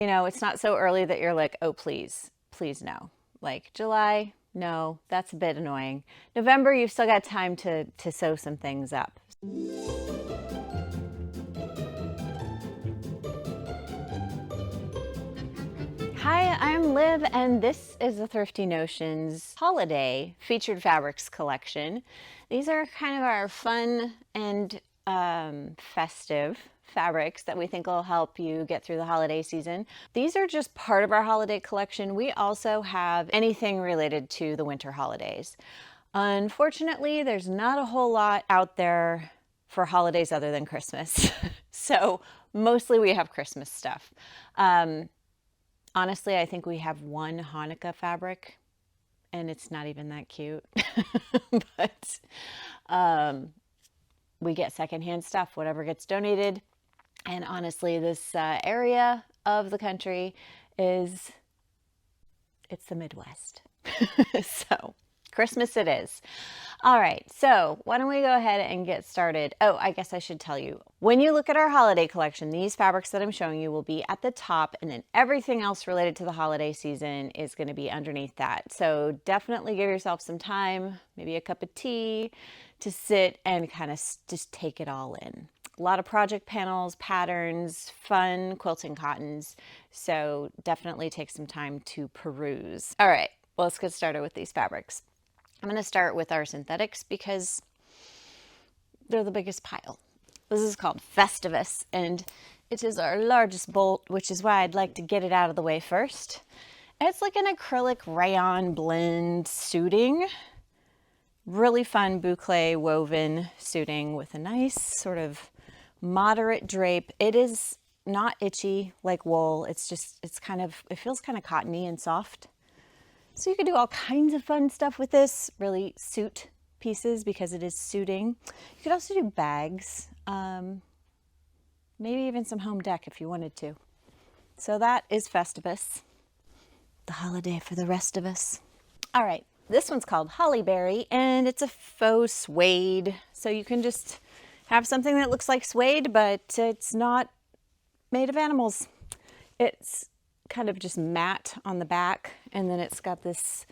You know, it's not so early that you're like, oh, please, please no. Like July, no, that's a bit annoying. November, you've still got time to sew some things up. Hi, I'm Liv, and this is the Thrifty Notions holiday featured fabrics collection. These are kind of our fun and festive fabrics that we think will help you get through the holiday season. These are just part of our holiday collection. We also have anything related to the winter holidays. Unfortunately, there's not a whole lot out there for holidays other than Christmas. So mostly we have Christmas stuff. Honestly, I think we have one Hanukkah fabric, and it's not even that cute. But we get secondhand stuff, whatever gets donated. And honestly, this area of the country it's the Midwest. So Christmas it is. All right, so why don't we go ahead and get started. Oh, I guess I should tell you, when you look at our holiday collection, these fabrics that I'm showing you will be at the top, and then everything else related to the holiday season is going to be underneath that. So definitely give yourself some time, maybe a cup of tea, to sit and kind of just take it all in. A lot of project panels, patterns, fun quilting cottons. So definitely take some time to peruse. All right, well, let's get started with these fabrics. I'm going to start with our synthetics because they're the biggest pile. This is called Festivus, and it is our largest bolt, which is why I'd like to get it out of the way first. It's like an acrylic rayon blend suiting. Really fun boucle woven suiting with a nice sort of moderate drape. It is not itchy like wool. It feels kind of cottony and soft. So you could do all kinds of fun stuff with this, really suit pieces because it is suiting. You could also do bags, maybe even some home deck if you wanted to. So that is Festivus, the holiday for the rest of us. All right, this one's called Hollyberry, and it's a faux suede. So you can just have something that looks like suede, but it's not made of animals. It's kind of just matte on the back, and then it's got this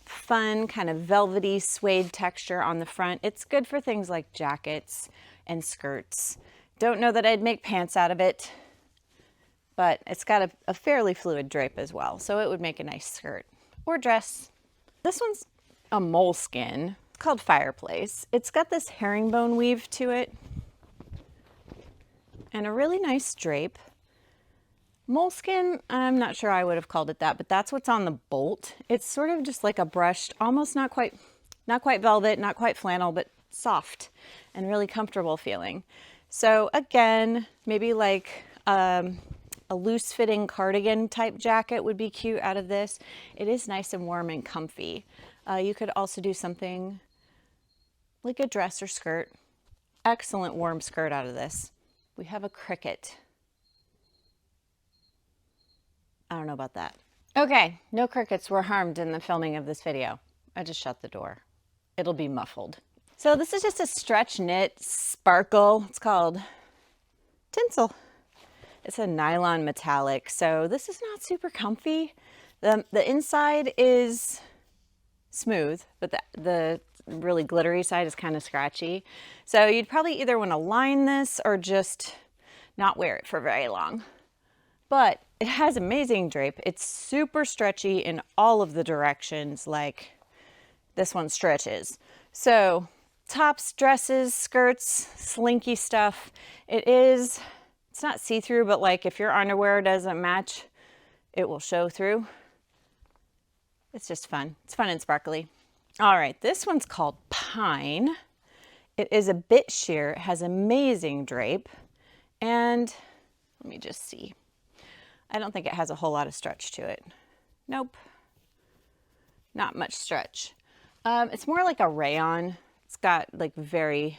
fun kind of velvety suede texture on the front. It's good for things like jackets and skirts. Don't know that I'd make pants out of it, but it's got a fairly fluid drape as well, so it would make a nice skirt or dress. This one's a moleskin. It's called Fireplace. It's got this herringbone weave to it and a really nice drape. Moleskin, I'm not sure I would have called it that, but that's what's on the bolt. It's sort of just like a brushed, almost not quite velvet, not quite flannel, but soft and really comfortable feeling. So again, maybe like a loose fitting cardigan type jacket would be cute out of this. It is nice and warm and comfy. You could also do something like a dress or skirt. Excellent warm skirt out of this. We have a cricket. I don't know about that. Okay, no crickets were harmed in the filming of this video. I just shut the door. It'll be muffled. So this is just a stretch knit sparkle. It's called Tinsel. It's a nylon metallic, so this is not super comfy. The inside is smooth, but the really glittery side is kind of scratchy. So you'd probably either want to line this or just not wear it for very long. But it has amazing drape. It's super stretchy in all of the directions, like this one stretches. So tops, dresses, skirts, slinky stuff. It's not see-through, but like if your underwear doesn't match, it will show through. It's just fun. It's fun and sparkly. All right, this one's called Pine. It is a bit sheer. It has amazing drape. And let me just see. I don't think it has a whole lot of stretch to it. Nope, not much stretch. It's more like a rayon. It's got like very,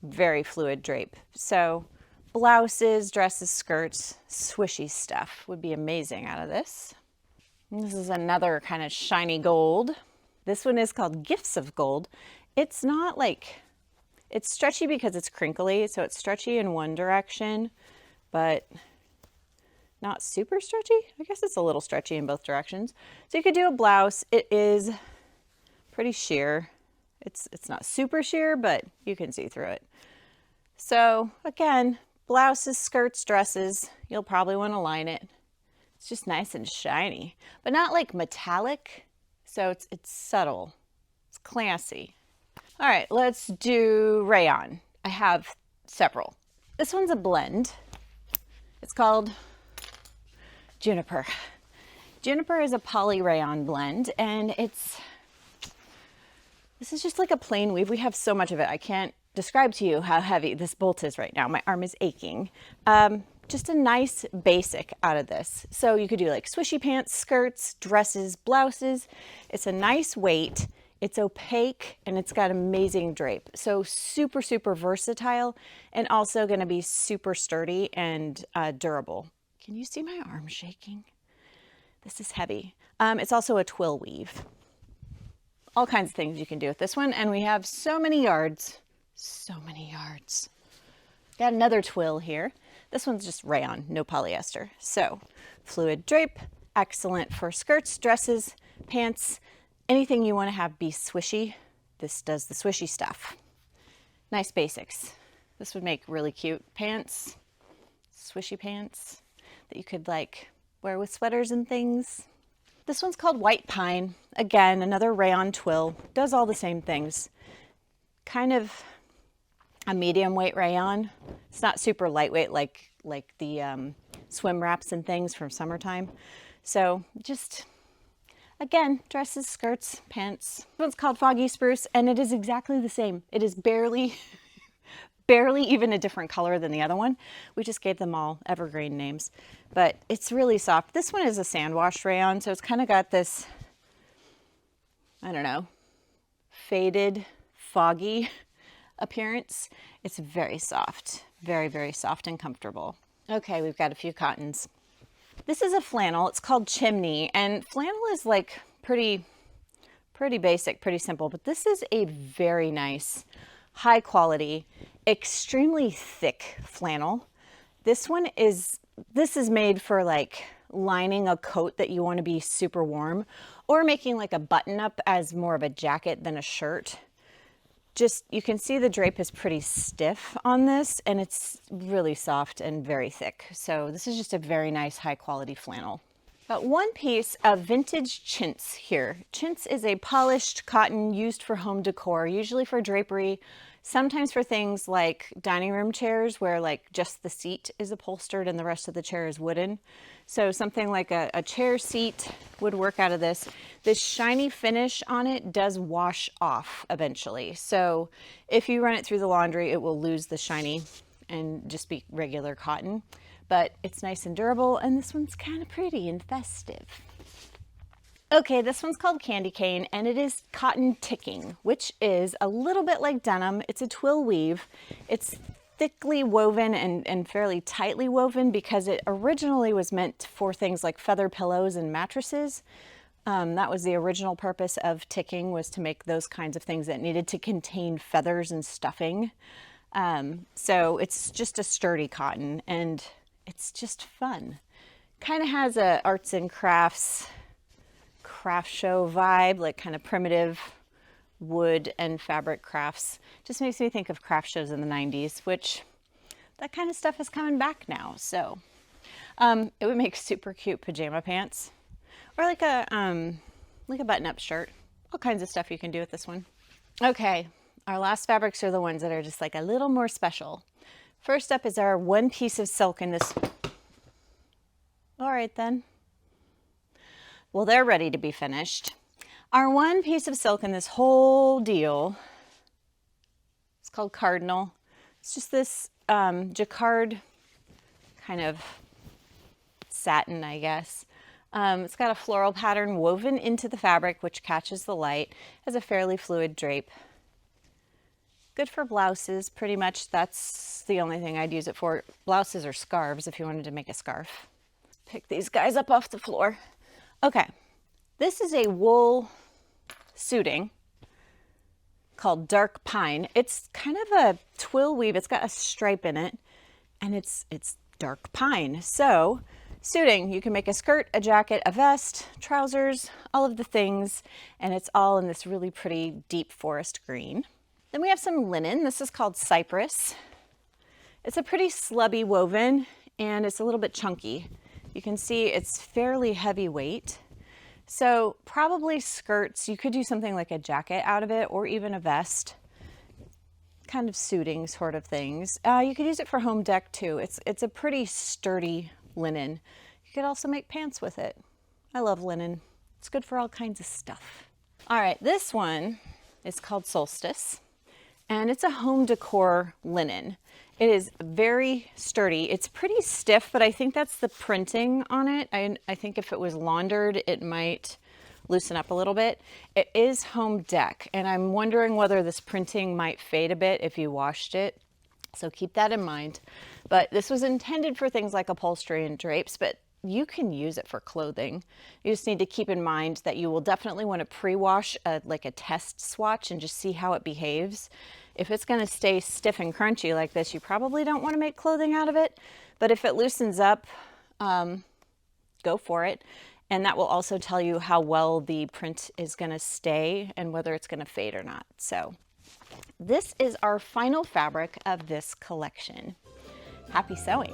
very fluid drape. So blouses, dresses, skirts, swishy stuff would be amazing out of this. And this is another kind of shiny gold. This one is called Gifts of Gold. It's not like, it's stretchy because it's crinkly, so it's stretchy in one direction, but not super stretchy. I guess it's a little stretchy in both directions. So you could do a blouse. It is pretty sheer. It's not super sheer, but you can see through it. So again, blouses, skirts, dresses, you'll probably want to line it. It's just nice and shiny, but not like metallic. So it's subtle. It's classy. All right, let's do rayon. I have several. This one's a blend. It's called Juniper. Juniper is a poly rayon blend, and this is just like a plain weave. We have so much of it. I can't describe to you how heavy this bolt is right now. My arm is aching. Just a nice basic out of this. So you could do like swishy pants, skirts, dresses, blouses. It's a nice weight. It's opaque and it's got amazing drape. So super, super versatile and also going to be super sturdy and durable. Can you see my arm shaking? This is heavy. It's also a twill weave. All kinds of things you can do with this one. And we have so many yards. So many yards. Got another twill here. This one's just rayon, no polyester. So fluid drape, excellent for skirts, dresses, pants, anything you want to have be swishy. This does the swishy stuff. Nice basics. This would make really cute pants, swishy pants that you could like wear with sweaters and things. This one's called white pine. Again, another rayon twill. Does all the same things. Kind of a medium weight rayon. It's not super lightweight like the swim wraps and things from summertime. So just, again, dresses, skirts, pants. This one's called foggy spruce, and it is exactly the same. It is barely even a different color than the other one. We just gave them all evergreen names, but it's really soft. This one is a sand wash rayon, so it's kind of got this, I don't know, faded, foggy appearance. It's very soft, very, very soft and comfortable. Okay, we've got a few cottons. This is a flannel. It's called Chimney, and flannel is like pretty basic, pretty simple, but this is a very nice, high quality, extremely thick flannel. This is made for like lining a coat that you want to be super warm, or making like a button up as more of a jacket than a shirt. Just, you can see the drape is pretty stiff on this, and it's really soft and very thick. So this is just a very nice high quality flannel. Got one piece of vintage chintz here. Chintz is a polished cotton used for home decor, usually for drapery, sometimes for things like dining room chairs where like just the seat is upholstered and the rest of the chair is wooden. So something like a chair seat would work out of this. This shiny finish on it does wash off eventually. So if you run it through the laundry, it will lose the shiny and just be regular cotton. But it's nice and durable, and this one's kind of pretty and festive. Okay, this one's called Candy Cane, and it is cotton ticking, which is a little bit like denim. It's a twill weave. It's thickly woven and fairly tightly woven because it originally was meant for things like feather pillows and mattresses. That was the original purpose of ticking, was to make those kinds of things that needed to contain feathers and stuffing. So it's just a sturdy cotton, and it's just fun. Kind of has a arts and crafts craft show vibe, like kind of primitive wood and fabric crafts. Just makes me think of craft shows in the 90s, which that kind of stuff is coming back now. So it would make super cute pajama pants, or like a button-up shirt. All kinds of stuff you can do with this one. Okay, our last fabrics are the ones that are just like a little more special. First up is our one piece of silk in this. All right then. Well, they're ready to be finished. Our one piece of silk in this whole deal, it's called Cardinal. It's just this jacquard kind of satin, I guess. It's got a floral pattern woven into the fabric, which catches the light, has a fairly fluid drape. Good for blouses, pretty much. That's the only thing I'd use it for. Blouses or scarves, if you wanted to make a scarf. Pick these guys up off the floor. Okay, this is a wool suiting called Dark Pine. It's kind of a twill weave. It's got a stripe in it, and it's dark pine. So Suiting, you can make a skirt, a jacket, a vest, trousers, all of the things, and it's all in this really pretty deep forest green. Then we have some linen. This is called cypress. It's a pretty slubby woven, and it's a little bit chunky. You can see it's fairly heavyweight. So probably skirts, you could do something like a jacket out of it, or even a vest, kind of suiting sort of things. You could use it for home dec too. It's a pretty sturdy linen. You could also make pants with it. I love linen. It's good for all kinds of stuff. All right, this one is called Solstice, and it's a home decor linen. It is very sturdy. It's pretty stiff, but I think that's the printing on it. I think if it was laundered, it might loosen up a little bit. It is home dec, and I'm wondering whether this printing might fade a bit if you washed it. So keep that in mind. But this was intended for things like upholstery and drapes, but you can use it for clothing. You just need to keep in mind that you will definitely want to pre-wash like a test swatch and just see how it behaves. If it's going to stay stiff and crunchy like this, you probably don't want to make clothing out of it. But if it loosens up, go for it. And that will also tell you how well the print is going to stay and whether it's going to fade or not. So this is our final fabric of this collection. Happy sewing!